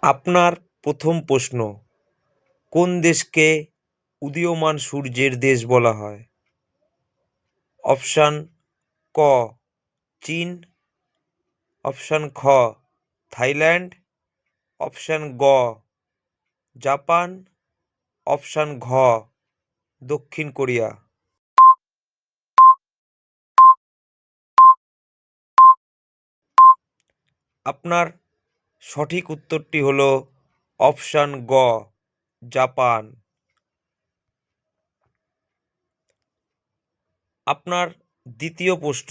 আপনার প্রথম প্রশ্ন, কোন দেশকে উদীয়মান সূর্যের দেশ বলা হয়? অপশান ক চীন, অপশান খ থাইল্যান্ড, অপশান গ জাপান, অপশান ঘ দক্ষিণ কোরিয়া। আপনার সঠিক উত্তরটি হলো অপশান গ জাপান। আপনার দ্বিতীয় প্রশ্ন,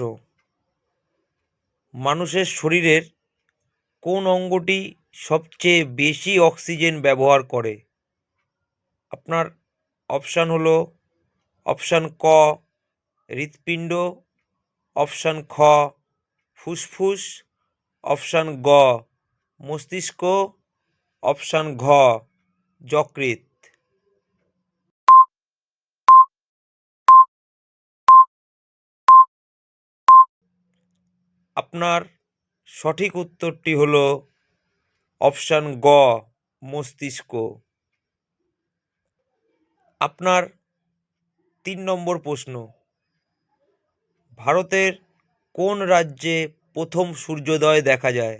মানুষের শরীরের কোন অঙ্গটি সবচেয়ে বেশি অক্সিজেন ব্যবহার করে? আপনার অপশান হলো অপশান ক হৃৎপিণ্ড, অপশান খ ফুসফুস, অপশান গ মস্তিষ্ক, অপশান ঘ যকৃৎ। আপনার সঠিক উত্তরটি হলো অপশান গ মস্তিষ্ক। আপনার 3 নম্বর প্রশ্ন, ভারতের কোন রাজ্যে প্রথম সূর্যোদয় দেখা যায়?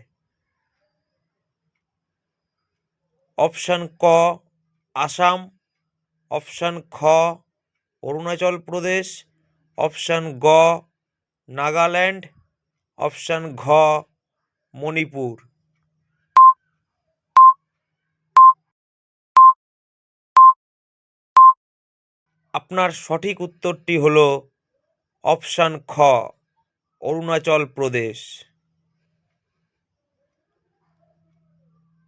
অপশান ক আসাম, অপশান খ অরুণাচল প্রদেশ, অপশান গ নাগাল্যান্ড, অপশান ঘ মণিপুর। আপনার সঠিক উত্তরটি হলো অপশান খ অরুণাচল প্রদেশ।